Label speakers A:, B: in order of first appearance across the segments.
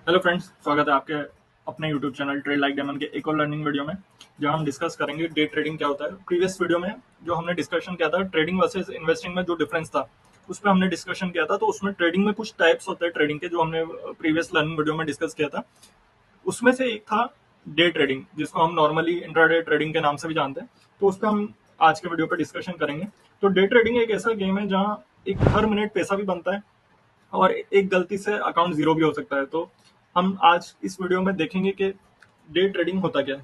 A: Hello friends, स्वागत है आपके अपने YouTube channel trade like diamond के एक और लर्निंग वीडियो में, जहां हम डिस्कस करेंगे डे ट्रेडिंग क्या होता है। प्रीवियस वीडियो में जो हमने डिस्कशन किया था ट्रेडिंग वर्सेस इन्वेस्टिंग में जो डिफरेंस था, उस पर हमने डिस्कशन किया था। तो उसमें ट्रेडिंग में कुछ टाइप्स होते हैं ट्रेडिंग के, जो हमने प्रीवियस लर्निंग वीडियो में डिस्कस किया था। उसमें से एक था डे ट्रेडिंग, जिसको हम नॉर्मली इंट्राडे ट्रेडिंग के नाम से भी जानते हैं। तो उस पर हम आज के वीडियो पर डिस्कशन करेंगे। तो डे ट्रेडिंग एक ऐसा गेम है जहाँ एक हर मिनट पैसा भी बनता है और एक गलती से अकाउंट जीरो भी हो सकता है। तो हम आज इस वीडियो में देखेंगे कि डे ट्रेडिंग होता क्या है।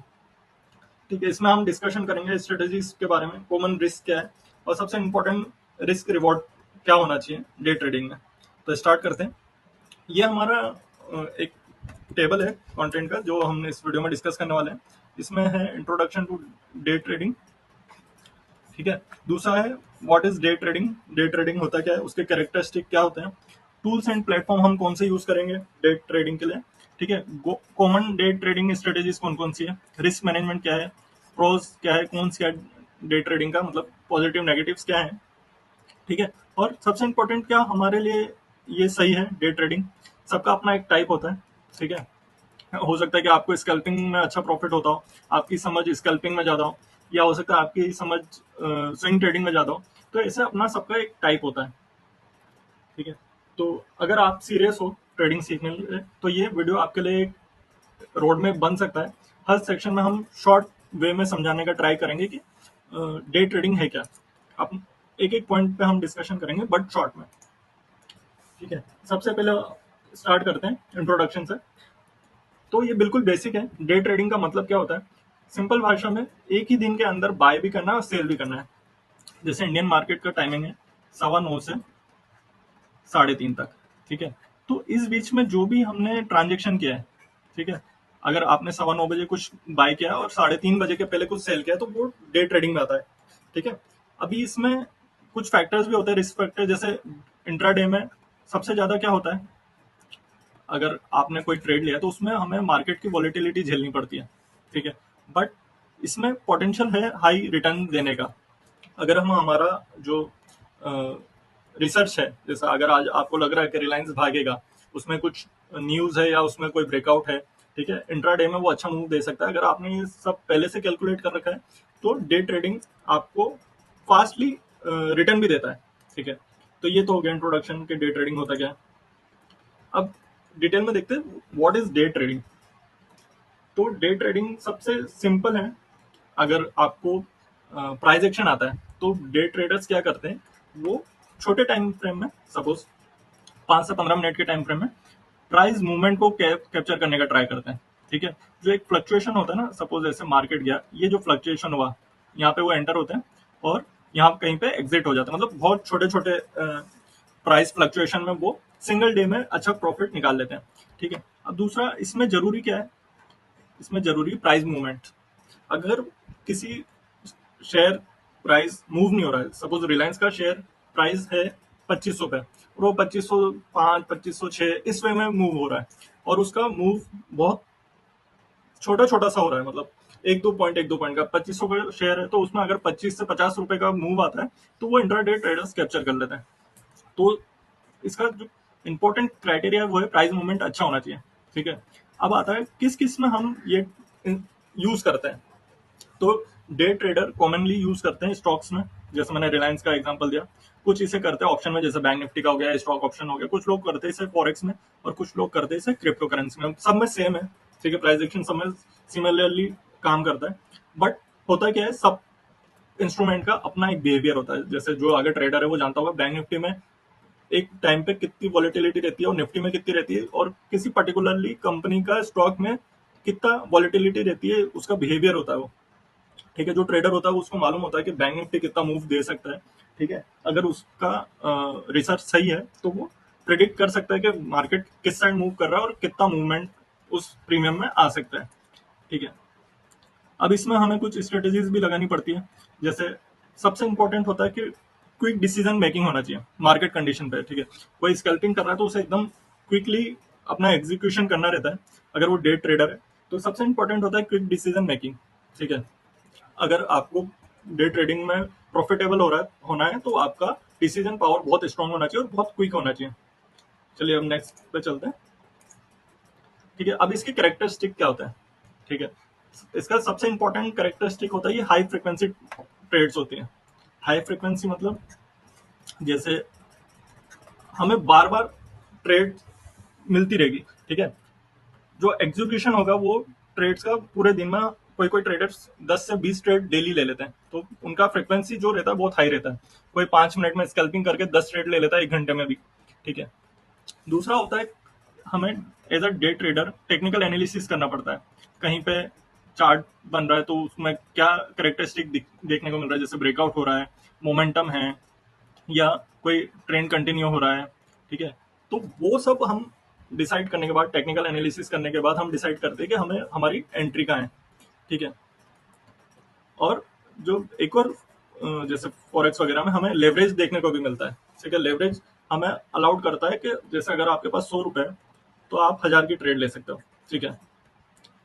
A: ठीक है, इसमें हम डिस्कशन करेंगे स्ट्रेटेजीज के बारे में, कॉमन रिस्क क्या है और सबसे इंपॉर्टेंट रिस्क रिवॉर्ड क्या होना चाहिए डे ट्रेडिंग में। तो स्टार्ट करते हैं। ये हमारा एक टेबल है कंटेंट का, जो हम इस वीडियो में डिस्कस करने वाले हैं। इसमें है इंट्रोडक्शन टू डे ट्रेडिंग। ठीक है, दूसरा है what is day trading, day trading होता क्या है, उसके कैरेक्टरिस्टिक क्या होते हैं, टूल्स एंड प्लेटफॉर्म हम कौन से यूज करेंगे डे ट्रेडिंग के लिए। ठीक है, कॉमन डे ट्रेडिंग स्ट्रेटेजीज कौन कौन सी है, रिस्क मैनेजमेंट क्या है, प्रोज क्या है, कौन सी डे ट्रेडिंग का मतलब पॉजिटिव नेगेटिव्स क्या है। ठीक है, और सबसे इंपॉर्टेंट क्या हमारे लिए ये सही है डे ट्रेडिंग। सबका अपना एक टाइप होता है। ठीक है, हो सकता है कि आपको स्कैल्पिंग में अच्छा प्रॉफिट होता हो, आपकी समझ स्कैल्पिंग में ज्यादा हो, या हो सकता है आपकी समझ स्विंग ट्रेडिंग में ज्यादा हो। तो ऐसे अपना सबका एक टाइप होता है। ठीक है, तो अगर आप सीरियस हो ट्रेडिंग सीखने के लिए, तो ये वीडियो आपके लिए एक रोड में बन सकता है। हर सेक्शन में हम शॉर्ट वे में समझाने का ट्राई करेंगे कि डे ट्रेडिंग है क्या। अब एक एक पॉइंट पे हम डिस्कशन करेंगे बट शॉर्ट में। ठीक है, सबसे पहले स्टार्ट करते हैं इंट्रोडक्शन से। तो ये बिल्कुल बेसिक है, डे ट्रेडिंग का मतलब क्या होता है। सिंपल भाषा में एक ही दिन के अंदर बाय भी करना है और सेल भी करना है। जैसे इंडियन मार्केट का टाइमिंग है 9:15 से 3:30 तक। ठीक है, तो इस बीच में जो भी हमने ट्रांजेक्शन किया है, ठीक है, अगर आपने 9:15 बजे कुछ बाय किया और 3:30 बजे के पहले कुछ सेल किया, तो वो डे ट्रेडिंग में आता है। ठीक है, अभी इसमें कुछ फैक्टर्स भी होते हैं, रिस्क फैक्टर। जैसे इंट्राडे में सबसे ज्यादा क्या होता है, अगर आपने कोई ट्रेड लिया तो उसमें हमें मार्केट की वॉलेटिलिटी झेलनी पड़ती है। ठीक है, बट इसमें पोटेंशियल है हाई रिटर्न देने का। अगर हम हमारा जो रिसर्च है, जैसा अगर आज आपको लग रहा है कि रिलायंस भागेगा, उसमें कुछ न्यूज है या उसमें कोई ब्रेकआउट है, ठीक है, इंट्राडे में वो अच्छा मूव दे सकता है। अगर आपने ये सब पहले से कैलकुलेट कर रखा है, तो डे ट्रेडिंग आपको फास्टली रिटर्न भी देता है। ठीक है, तो ये तो हो गया इंट्रोडक्शन के डे ट्रेडिंग होता क्या है। अब डिटेल में देखते हैं व्हाट इज डे ट्रेडिंग। तो डे ट्रेडिंग सबसे सिंपल है। अगर आपको प्राइस एक्शन आता है, तो डे ट्रेडर्स क्या करते हैं, वो छोटे टाइम फ्रेम में, सपोज 5 से 15 मिनट के टाइम फ्रेम में प्राइस मूवमेंट को कैप्चर करने का ट्राई करते हैं। ठीक है, जो एक फ्लक्चुएशन होता है ना, सपोज ऐसे मार्केट गया, ये जो फ्लक्चुएशन हुआ, यहाँ पे वो एंटर होते हैं और यहाँ कहीं पे एग्जिट हो जाता है। मतलब बहुत छोटे छोटे प्राइस फ्लक्चुएशन में वो सिंगल डे में अच्छा प्रॉफिट निकाल लेते हैं। ठीक है, अब दूसरा इसमें जरूरी क्या है, इसमें जरूरी प्राइस मूवमेंट। अगर किसी शेयर प्राइस मूव नहीं हो रहा है, सपोज रिलायंस का शेयर प्राइस है 2500 पे, और वो 2505 2506 इस वे में मूव हो रहा है, और उसका मूव बहुत छोटा छोटा सा हो रहा है, मतलब एक दो पॉइंट का 2500 का शेयर है, तो उसमें अगर 25 से 50 रुपए का मूव आता है, तो वो इंट्राडे ट्रेडर्स कैप्चर कर लेते हैं। तो इसका जो इंपॉर्टेंट क्राइटेरिया है वो है प्राइस मूवमेंट अच्छा होना चाहिए। ठीक है, अब आता है किस किस में हम ये यूज करते हैं। तो डे ट्रेडर कॉमनली यूज करते हैं स्टॉक्स में, जैसे मैंने रिलायंस का एग्जांपल दिया। कुछ इसे करते हैं ऑप्शन में, जैसे बैंक निफ्टी का हो गया, स्टॉक ऑप्शन हो गया। कुछ लोग करते हैं इसे फॉरेक्स में, और कुछ लोग करते हैं इसे क्रिप्टो करेंसी में। सब में सेम है। ठीक है, प्राइस एक्शन सब में सिमिलरली काम करता है। बट होता क्या है, सब इंस्ट्रूमेंट का अपना एक बिहेवियर होता है। जैसे जो आगे ट्रेडर है वो जानता होगा बैंक निफ्टी में एक टाइम पे कितनी वॉलेटिलिटी रहती है और निफ्टी में कितनी रहती है, और किसी पर्टिकुलरली कंपनी का स्टॉक में कितना वॉलेटिलिटी रहती है, उसका बिहेवियर होता है वो। ठीक है, जो ट्रेडर होता है उसको मालूम होता है कि बैंक निफ्टी कितना मूव दे सकता है। ठीक है, अगर उसका रिसर्च सही है, तो वो प्रिडिक्ट कर सकता है कि मार्केट किस साइड मूव कर रहा है और कितना मूवमेंट उस प्रीमियम में आ सकता है। ठीक है, अब इसमें हमें कुछ स्ट्रेटेजीज भी लगानी पड़ती है। जैसे सबसे इंपॉर्टेंट होता है कि क्विक डिसीजन मेकिंग होना चाहिए मार्केट कंडीशन पे। ठीक है, कोई स्कैल्पिंग कर रहा है तो उसे एकदम क्विकली अपना एग्जीक्यूशन करना रहता है, अगर वो डे ट्रेडर है। तो सबसे इंपॉर्टेंट होता है क्विक डिसीजन मेकिंग। ठीक है, अगर आपको डे ट्रेडिंग में प्रॉफिटेबल हो रहा है होना है, तो आपका डिसीजन पावर बहुत स्ट्रांग होना चाहिए और बहुत क्विक होना चाहिए। चलिए अब नेक्स्ट पे चलते हैं। ठीक है, अब इसकी कैरेक्टरिस्टिक क्या होता है? ठीक है, इसका सबसे इंपॉर्टेंट कैरेक्टरिस्टिक होता है ये हाई फ्रिक्वेंसी ट्रेड्स होती हैं। हाई फ्रिक्वेंसी मतलब जैसे हमें बार बार ट्रेड मिलती रहेगी। ठीक है, जो एग्जीक्यूशन होगा वो ट्रेड्स का पूरे दिन में, कोई कोई ट्रेडर्स 10 से 20 ट्रेड डेली ले लेते हैं, तो उनका फ्रिक्वेंसी जो रहता है बहुत हाई रहता है। कोई 5 मिनट में स्कैल्पिंग करके 10 ट्रेड ले लेता है 1 घंटे में भी। ठीक है, दूसरा होता है हमें as a day trader technical analysis करना पड़ता है। कहीं पे चार्ट बन रहा है तो उसमें क्या करेक्टरिस्टिक देखने को मिल रहा है, जैसे ब्रेकआउट हो रहा है, मोमेंटम है, या कोई ट्रेंड कंटिन्यू हो रहा है। ठीक है, तो वो सब हम डिसाइड करने के बाद, टेक्निकल एनालिसिस करने के बाद हम डिसाइड करते हैं कि हमें हमारी एंट्री कहाँ है। ठीक है, और जो एक और जैसे फॉरेक्स वगैरह में हमें लेवरेज देखने को भी मिलता है। ठीक है, लेवरेज हमें अलाउड करता है कि जैसे अगर आपके पास 100 रुपए है तो आप 1000 की ट्रेड ले सकते हो। ठीक है,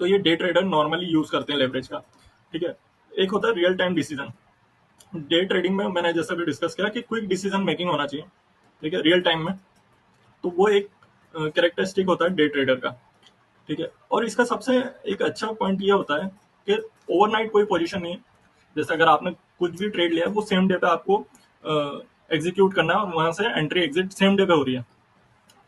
A: तो ये डे ट्रेडर नॉर्मली यूज करते हैं लेवरेज का। ठीक है, एक होता है real time decision. Day trading में मैंने जैसा भी डिस्कस किया कि क्विक डिसीजन मेकिंग होना चाहिए। ठीक है, रियल टाइम में, तो वो एक कैरेक्टरिस्टिक होता है डे ट्रेडर का। ठीक है, और इसका सबसे एक अच्छा पॉइंट ये होता है कि ओवरनाइट कोई पोजीशन नहीं है। जैसे अगर आपने कुछ भी ट्रेड लिया है वो सेम डे पे आपको एग्जीक्यूट करना है और वहां से एंट्री एग्जिट सेम डे पे हो रही है।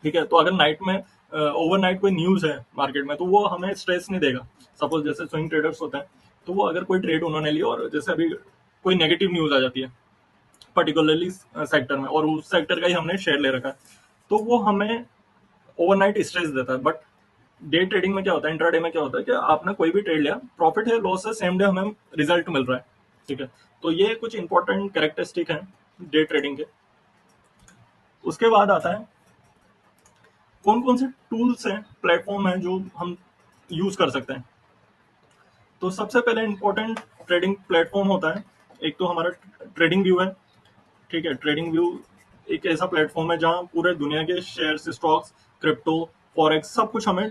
A: ठीक है, तो अगर नाइट में ओवरनाइट कोई न्यूज है मार्केट में तो वो हमें स्ट्रेस नहीं देगा। सपोज जैसे स्विंग ट्रेडर्स होते हैं, तो वो अगर कोई ट्रेड उन्होंने लिया और जैसे अभी कोई नेगेटिव न्यूज आ जाती है पर्टिकुलरली सेक्टर में, और उस सेक्टर का ही हमने शेयर ले रखा है, तो वो हमें ओवरनाइट स्ट्रेस देता है। बट डे ट्रेडिंग में क्या होता है, इंट्राडे में क्या होता है कि आपने कोई भी ट्रेड लिया, प्रॉफिट है लॉस है, सेम डे हमें रिजल्ट मिल रहा है। ठीक है, तो ये कुछ इंपॉर्टेंट कैरेक्टरिस्टिक है डे ट्रेडिंग के। उसके बाद आता है कौन कौन से टूल्स हैं, प्लेटफॉर्म हैं जो हम यूज कर सकते हैं। तो सबसे पहले इंपॉर्टेंट ट्रेडिंग प्लेटफॉर्म होता है, एक तो हमारा ट्रेडिंग व्यू है। ठीक है, ट्रेडिंग व्यू एक ऐसा प्लेटफॉर्म है जहां पूरे दुनिया के शेयर्स, स्टॉक्स, क्रिप्टो, फॉरेक्स सब कुछ हमें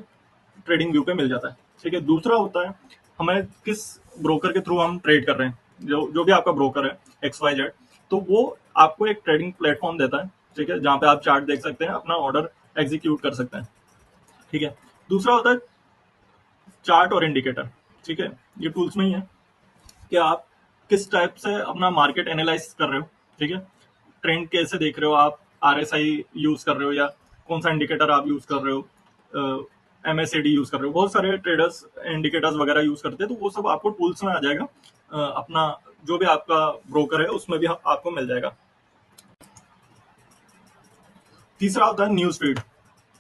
A: ट्रेडिंग व्यू पे मिल जाता है। ठीक है, दूसरा होता है हमें किस ब्रोकर के थ्रू हम ट्रेड कर रहे हैं, जो जो भी आपका ब्रोकर है XYZ, तो वो आपको एक ट्रेडिंग प्लेटफॉर्म देता है। ठीक है, जहाँ पे आप चार्ट देख सकते हैं, अपना ऑर्डर एग्जीक्यूट कर सकते हैं। ठीक है, दूसरा होता है चार्ट और इंडिकेटर। ठीक है, ये टूल्स में ही है कि आप किस टाइप से अपना मार्केट एनालाइज कर रहे हो। ठीक है, ट्रेंड कैसे देख रहे हो आप, RSI यूज कर रहे हो या कौन सा इंडिकेटर आप यूज कर रहे हो, MACD यूज कर रहे हो। बहुत सारे ट्रेडर्स इंडिकेटर्स वगैरह यूज करते हैं, तो वो सब आपको टूल्स में आ जाएगा। अपना जो भी आपका ब्रोकर है उसमें भी आपको मिल जाएगा। तीसरा होता है न्यूज फीड।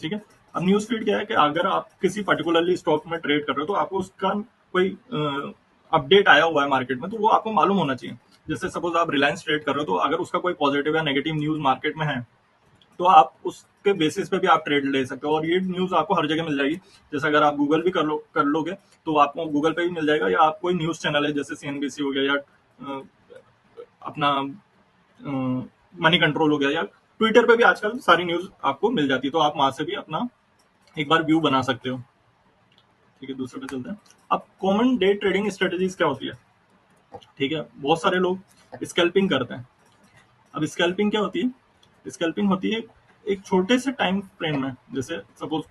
A: ठीक है, अब न्यूज फीड क्या है कि अगर आप किसी पर्टिकुलरली स्टॉक में ट्रेड कर रहे हो तो आपको उसका कोई अपडेट आया हुआ है मार्केट में, तो वो आपको मालूम होना चाहिए। जैसे सपोज आप रिलायंस ट्रेड कर रहे हो, तो अगर उसका कोई पॉजिटिव या नेगेटिव न्यूज मार्केट में है तो आप उसके बेसिस पे भी आप ट्रेड ले सकते हो, और ये न्यूज आपको हर जगह मिल जाएगी। जैसे अगर आप गूगल भी कर लोगे तो आपको गूगल पे भी मिल जाएगा, या आप कोई न्यूज चैनल है जैसे CNBC हो गया, या अपना मनी कंट्रोल हो गया, या ट्विटर पे भी आजकल सारी न्यूज आपको मिल जाती है, तो आप वहां से भी अपना एक बार व्यू बना सकते हो। ठीक है, दूसरे पे चलते हैं। अब कॉमन डे ट्रेडिंग स्ट्रेटेजीज क्या होती है। ठीक है, बहुत सारे लोग स्कैल्पिंग करते हैं। अब स्कैल्पिंग क्या होती है, स्कैल्पिंग होती है एक छोटे से टाइम फ्रेम में, जैसे सपोज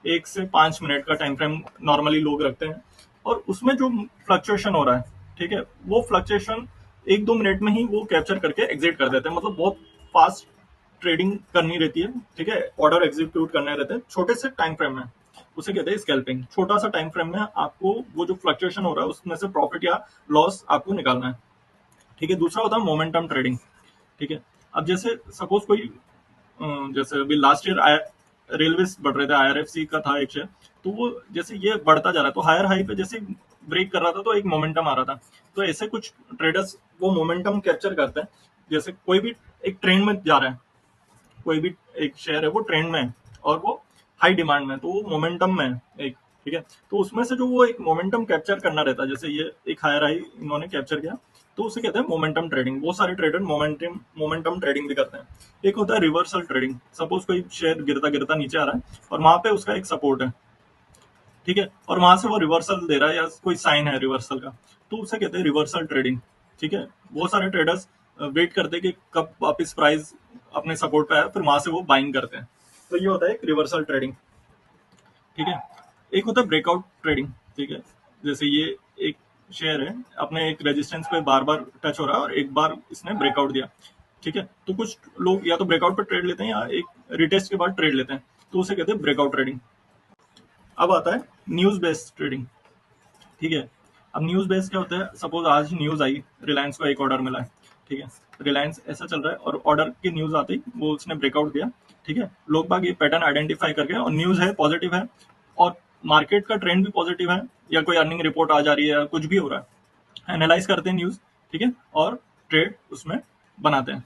A: 1 से 5 मिनट का टाइम फ्रेम नॉर्मली लोग रखते हैं, और उसमें जो फ्लक्चुएशन हो रहा है, ठीक है, वो फ्लक्चुएशन 1-2 मिनट में ही वो कैप्चर करके एग्जिट कर देते हैं। मतलब बहुत फास्ट ट्रेडिंग करनी रहती है। ठीक है, ऑर्डर एग्जीक्यूट करने रहते हैं छोटे से टाइम फ्रेम में, उसे कहते हैं स्कैल्पिंग। छोटा सा टाइम फ्रेम में आपको वो जो फ्लक्चुएशन हो रहा है उसमें से प्रॉफिट या लॉस आपको निकालना है। ठीक है, दूसरा होता है मोमेंटम ट्रेडिंग। ठीक है, अब जैसे सपोज कोई जैसे अभी लास्ट ईयर रेलवे बढ़ रहे थे, IRFC का था एक शेयर, तो वो जैसे ये बढ़ता जा रहा है तो हायर हाई पे जैसे ब्रेक कर रहा था तो एक मोमेंटम आ रहा था। तो ऐसे कुछ ट्रेडर्स वो मोमेंटम कैप्चर करते हैं। जैसे कोई भी एक ट्रेंड में जा रहा है, कोई भी एक शेयर है वो ट्रेंड में है और वो हाई डिमांड में है, तो वो मोमेंटम में है एक। ठीक है, तो उसमें से जो वो एक मोमेंटम कैप्चर करना रहता है, जैसे ये एक हायर हाई इन्होंने कैप्चर किया, तो उसे कहते हैं मोमेंटम ट्रेडिंग। बहुत सारे ट्रेडर मोमेंटम ट्रेडिंग भी करते हैं। एक होता है रिवर्सल ट्रेडिंग। सपोज कोई शेयर गिरता गिरता नीचे आ रहा है और वहां पे उसका एक सपोर्ट है, ठीक है, और वहां से वो रिवर्सल दे रहा है या कोई साइन है रिवर्सल का, तो उसे कहते हैं रिवर्सल ट्रेडिंग। ठीक है, बहुत सारे ट्रेडर्स वेट करते हैं कि कब वापिस प्राइस अपने सपोर्ट पे आए, फिर वहां से वो बाइंग करते हैं। तो ये होता है एक रिवर्सल ट्रेडिंग। ठीक है, एक होता है ब्रेकआउट ट्रेडिंग, ठीक है। जैसे ये एक शेयर है, अपने एक रेजिस्टेंस पे बार बार टच हो रहा है और एक बार इसने ब्रेकआउट दिया, ठीक है। तो कुछ लोग या तो ब्रेकआउट पे ट्रेड लेते हैं या एक रिटेस्ट के बाद ट्रेड लेते हैं, तो उसे कहते हैं ब्रेकआउट ट्रेडिंग। अब आता है न्यूज बेस्ड ट्रेडिंग, ठीक है। अब न्यूज बेस्ड क्या होता है, सपोज आज न्यूज आई रिलायंस को एक ऑर्डर मिला है, ठीक है। रिलायंस ऐसा चल रहा है और ऑर्डर की न्यूज आती वो उसने ब्रेकआउट दिया, ठीक है। लोग बाग ये पैटर्न आइडेंटिफाई करके, और न्यूज है पॉजिटिव है और मार्केट का ट्रेंड भी पॉजिटिव है, या कोई अर्निंग रिपोर्ट आ जा रही है, कुछ भी हो रहा है, एनालाइज करते हैं न्यूज, ठीक है, और ट्रेड उसमें बनाते हैं।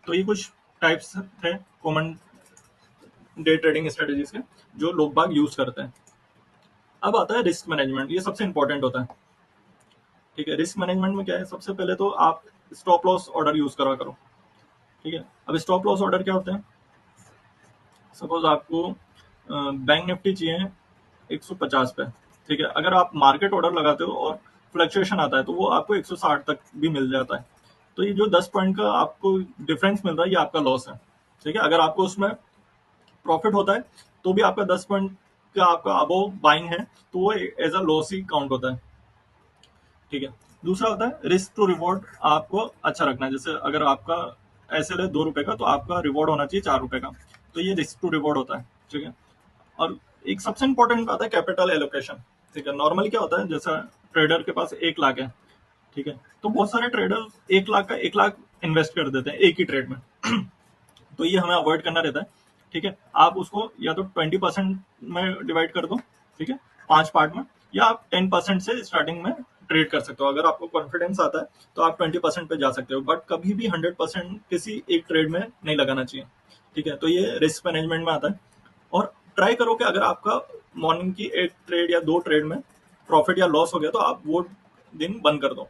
A: तो ये कुछ टाइप्स थे कॉमन डे ट्रेडिंग स्ट्रेटेजीज के जो लोग बाग यूज करते हैं। अब आता है रिस्क मैनेजमेंट, ये सबसे इंपॉर्टेंट होता है, ठीक है। रिस्क मैनेजमेंट में क्या है, सबसे पहले तो आप स्टॉप लॉस ऑर्डर यूज करा करो, ठीक है। अब स्टॉप लॉस ऑर्डर क्या होते हैं, सपोज आपको बैंक निफ्टी चाहिए 150 पे, ठीक है। अगर आप मार्केट ऑर्डर लगाते हो और फ्लक्चुएशन आता है तो वो आपको 160 तक भी मिल जाता है। तो ये जो 10 पॉइंट का आपको डिफरेंस मिल रहा है, ये आपका लॉस है, ठीक है। अगर आपको उसमें प्रॉफिट होता है तो भी आपका 10 पॉइंट का आपका अबोव बाइंग है, तो वो एज अ लॉस ही काउंट होता है, ठीक है। दूसरा होता है रिस्क टू रिवॉर्ड, आपको अच्छा रखना है। जैसे अगर आपका ऐसे ले 2 रुपए का, तो आपका रिवॉर्ड होना चाहिए 4 रुपए का, तो ये रिस्क टू रिवॉर्ड होता है, ठीक है। और एक सबसे इंपॉर्टेंट बात है कैपिटल एलोकेशन, ठीक है। नॉर्मली क्या होता है, जैसा ट्रेडर के पास 1 लाख है, ठीक है, तो बहुत सारे ट्रेडर 1 लाख का 1 लाख इन्वेस्ट कर देते हैं एक ही ट्रेड में। तो ये हमें अवॉइड करना रहता है, ठीक है। आप उसको या तो 20% में डिवाइड कर दो, ठीक है, 5 पार्ट में, या आप 10% से स्टार्टिंग में ट्रेड कर सकते हो। अगर आपको कॉन्फिडेंस आता है तो आप 20% पे जा सकते हो, बट कभी भी 100% किसी एक ट्रेड में नहीं लगाना चाहिए, ठीक है। तो ये रिस्क मैनेजमेंट में आता है। और ट्राई करो कि अगर आपका मॉर्निंग की एक ट्रेड या 2 ट्रेड में प्रॉफिट या लॉस हो गया तो आप वो दिन बंद कर दो।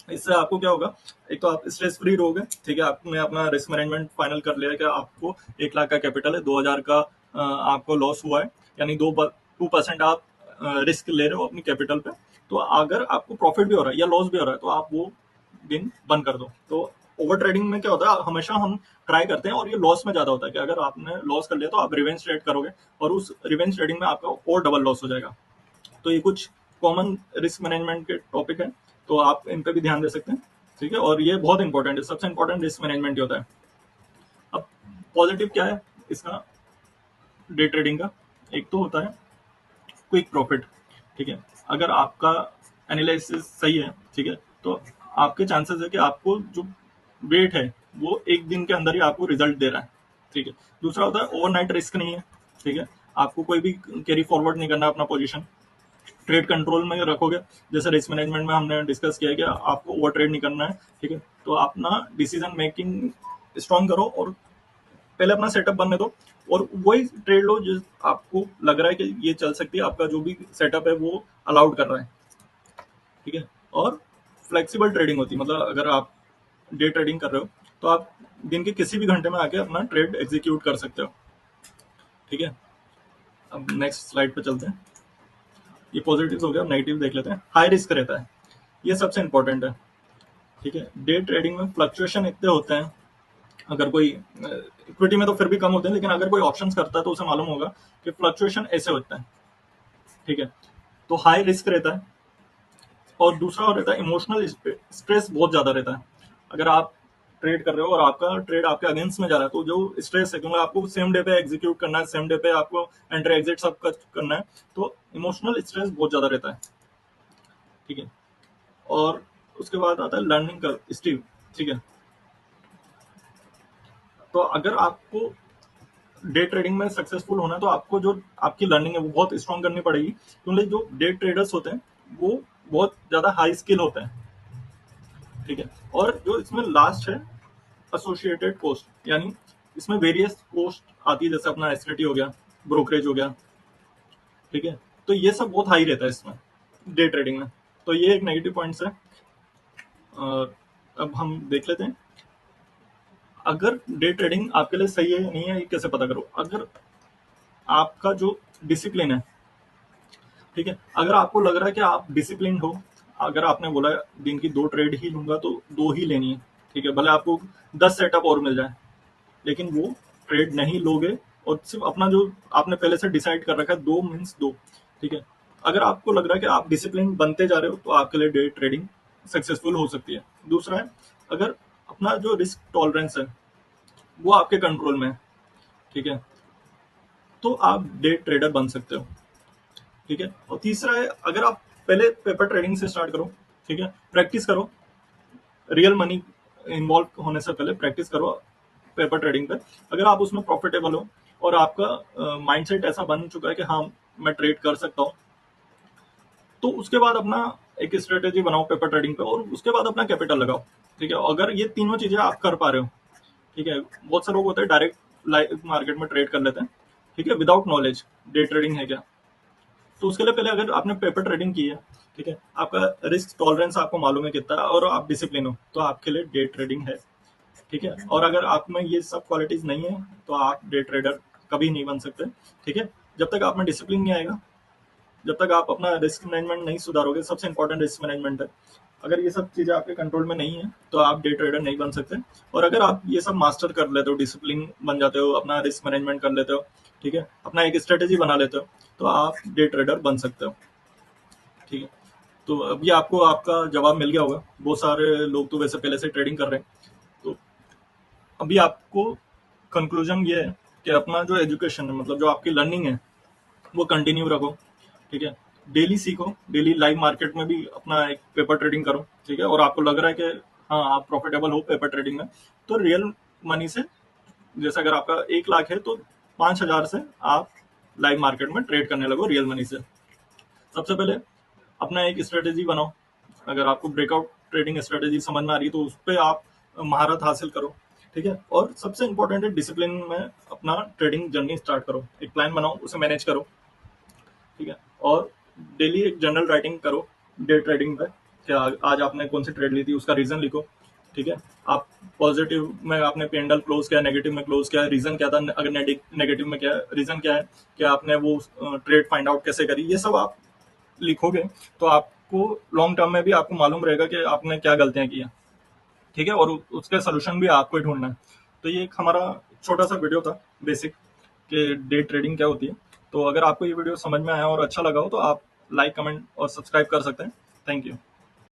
A: इससे आपको क्या होगा, एक तो आप स्ट्रेस फ्री रहोगे, ठीक है। आपने अपना रिस्क मैनेजमेंट फाइनल कर लिया है कि आपको 1 लाख का कैपिटल है, 2,000 का आपको लॉस हुआ है, यानी 2% आप रिस्क ले रहे हो अपनी कैपिटल पे। तो अगर आपको प्रॉफिट भी हो रहा है या लॉस भी हो रहा है तो आप वो दिन बंद कर दो। तो ओवर ट्रेडिंग में क्या होता है, हमेशा हम ट्राई करते हैं और ये लॉस में ज्यादा होता है कि अगर आपने लॉस कर लिया तो आप रिवेंज ट्रेड करोगे और उस रिवेंज ट्रेडिंग में आपका और डबल लॉस हो जाएगा। तो ये कुछ कॉमन रिस्क मैनेजमेंट के टॉपिक है, तो आप इन पे भी ध्यान दे सकते हैं, ठीक है। और ये बहुत इंपॉर्टेंट है, सबसे इंपॉर्टेंट रिस्क मैनेजमेंट ही होता है। अब पॉजिटिव क्या है इसका, डे ट्रेडिंग का, एक तो होता है क्विक प्रॉफिट, ठीक है। अगर आपका एनालिसिस सही है, ठीक है, तो आपके चांसेस है कि आपको जो वेट है वो एक दिन के अंदर ही आपको रिजल्ट दे रहा है, ठीक है। दूसरा होता है ओवरनाइट रिस्क नहीं है, ठीक है। आपको कोई भी कैरी फॉरवर्ड नहीं करना अपना पोजीशन, ट्रेड कंट्रोल में रखोगे। जैसे रिस्क मैनेजमेंट में हमने डिस्कस किया है कि आपको ओवर ट्रेड नहीं करना है, ठीक है। तो अपना डिसीजन मेकिंग स्ट्रॉन्ग करो और पहले अपना सेटअप बनने दो, और वही ट्रेड लो जिस आपको लग रहा है कि ये चल सकती है, आपका जो भी सेटअप है वो अलाउड कर रहा है, ठीक है। और फ्लेक्सिबल ट्रेडिंग होती है, मतलब अगर आप डे ट्रेडिंग कर रहे हो तो आप दिन के किसी भी घंटे में आके अपना ट्रेड एग्जीक्यूट कर सकते हो, ठीक है। अब नेक्स्ट स्लाइड पे चलते हैं। ये पॉजिटिव हो गया, नेगेटिव देख लेते हैं। हाई रिस्क रहता है, ये सबसे इंपॉर्टेंट है, ठीक है। डे ट्रेडिंग में फ्लक्चुएशन इतने होते हैं, अगर कोई इक्विटी में तो फिर भी कम होते हैं, लेकिन अगर कोई ऑप्शंस करता है तो उसे मालूम होगा कि फ्लक्चुएशन ऐसे होता है, ठीक है। तो हाई रिस्क रहता है। और दूसरा और रहता है इमोशनल स्ट्रेस बहुत ज्यादा रहता है। अगर आप ट्रेड कर रहे हो और आपका ट्रेड आपके अगेंस्ट में जा रहा है तो जो स्ट्रेस है, क्योंकि आपको सेम डे पे एग्जीक्यूट करना है, सेम डे पे आपको एंट्री एग्जिट सब करना है, तो इमोशनल स्ट्रेस बहुत ज्यादा रहता है, ठीक है। और उसके बाद आता है लर्निंग कर्व स्टीव, ठीक है। तो अगर आपको डे ट्रेडिंग में सक्सेसफुल होना है तो आपको जो आपकी लर्निंग है वो बहुत स्ट्रॉन्ग करनी पड़ेगी, क्योंकि जो डे ट्रेडर्स होते हैं वो बहुत ज्यादा हाई स्किल होते हैं, ठीक है। और जो इसमें लास्ट है एसोसिएटेड कॉस्ट, यानी इसमें वेरियस कॉस्ट आती है, जैसे अपना एसटीटी हो गया, ब्रोकरेज हो गया, ठीक है। तो ये सब बहुत हाई रहता है इसमें डे ट्रेडिंग में। तो ये एक नेगेटिव पॉइंट्स है। और अब हम देख लेते हैं अगर डे ट्रेडिंग आपके लिए सही है या नहीं है, ये कैसे पता करो। अगर आपका जो डिसिप्लिन है, ठीक है, अगर आपको लग रहा है कि आप डिसिप्लिन हो, अगर आपने बोला दिन की 2 ट्रेड ही लूंगा तो 2 ही लेनी है, ठीक है, भले आपको 10 सेटअप और मिल जाए, लेकिन वो ट्रेड नहीं लोगे और सिर्फ अपना जो आपने पहले से डिसाइड कर रखा है 2 मीन्स 2, ठीक है। अगर आपको लग रहा है कि आप डिसिप्लिन बनते जा रहे हो तो आपके लिए डे ट्रेडिंग सक्सेसफुल हो सकती है। दूसरा है, अगर अपना जो रिस्क टॉलरेंस है वो आपके कंट्रोल में है, ठीक है, तो आप डे ट्रेडर बन सकते हो। ठीक है। और तीसरा है, अगर आप पहले पेपर ट्रेडिंग से स्टार्ट करो, ठीक है, प्रैक्टिस करो, रियल मनी इन्वॉल्व होने से पहले प्रैक्टिस करो पेपर ट्रेडिंग पे। अगर आप उसमें प्रॉफिटेबल हो और आपका माइंडसेट ऐसा बन चुका है कि हाँ मैं ट्रेड कर सकता हूँ, तो उसके बाद अपना एक स्ट्रेटेजी बनाओ पेपर ट्रेडिंग पे और उसके बाद अपना कैपिटल लगाओ। ठीक है। अगर ये तीनों चीजें आप कर पा रहे हो, ठीक है, बहुत से लोग होते हैं डायरेक्ट लाइव मार्केट में ट्रेड कर लेते हैं, ठीक है, विदाउट नॉलेज डे ट्रेडिंग है क्या। तो उसके लिए पहले अगर आपने पेपर ट्रेडिंग की है, ठीक है, आपका रिस्क टॉलरेंस आपको मालूम है कितना है और आप डिसिप्लिन हो, तो आपके लिए डे ट्रेडिंग है। ठीक है। और अगर आप में ये सब क्वालिटीज नहीं है तो आप डे ट्रेडर कभी नहीं बन सकते। ठीक है। जब तक आप में डिसिप्लिन नहीं आएगा, जब तक आप अपना रिस्क मैनेजमेंट नहीं सुधारोगे, सबसे इंपॉर्टेंट रिस्क मैनेजमेंट है, अगर ये सब चीजें आपके कंट्रोल में नहीं है तो आप डे ट्रेडर नहीं बन सकते। और अगर आप ये सब मास्टर कर लेते हो, डिसिप्लिन बन जाते हो, अपना रिस्क मैनेजमेंट कर लेते हो, ठीक है, अपना एक स्ट्रेटेजी बना लेते हो, तो आप डे ट्रेडर बन सकते हो। ठीक है। तो अभी आपको आपका जवाब मिल गया होगा। बहुत सारे लोग तो वैसे पहले से ट्रेडिंग कर रहे हैं। तो अभी आपको कंक्लूजन ये है कि अपना जो एजुकेशन है, मतलब जो आपकी लर्निंग है, वो कंटिन्यू रखो। ठीक है। डेली सीखो, डेली लाइव मार्केट में भी अपना एक पेपर ट्रेडिंग करो। ठीक है। और आपको लग रहा है कि हाँ आप प्रॉफिटेबल हो पेपर ट्रेडिंग में, तो रियल मनी से, जैसे अगर आपका 1 लाख है तो 5,000 से आप लाइव मार्केट में ट्रेड करने लगो रियल मनी से। सबसे पहले अपना एक स्ट्रेटेजी बनाओ। अगर आपको ब्रेकआउट ट्रेडिंग स्ट्रेटेजी समझ में आ रही है तो उस पर आप महारत हासिल करो। ठीक है। और सबसे इंपॉर्टेंट है, डिसिप्लिन में अपना ट्रेडिंग जर्नी स्टार्ट करो, एक प्लान बनाओ, उसे मैनेज करो। ठीक है। और डेली एक जर्नल राइटिंग करो डे ट्रेडिंग पे, क्या आज आपने कौन सी ट्रेड ली थी उसका रीजन लिखो। ठीक है। आप पॉजिटिव में आपने पेंडल क्लोज किया, नेगेटिव में क्लोज किया, रीजन क्या था, अगर नेगेटिव में क्या रीजन क्या है, कि आपने वो ट्रेड फाइंड आउट कैसे करी, ये सब आप लिखोगे तो आपको लॉन्ग टर्म में भी आपको मालूम रहेगा कि आपने क्या गलतियां की हैं। ठीक है। और उसके सोल्यूशन भी आपको ही ढूंढना है। तो ये एक हमारा छोटा सा वीडियो था बेसिक, कि डे ट्रेडिंग क्या होती है। तो अगर आपको ये वीडियो समझ में आया और अच्छा लगा हो तो आप लाइक, कमेंट और सब्सक्राइब कर सकते हैं। Thank you.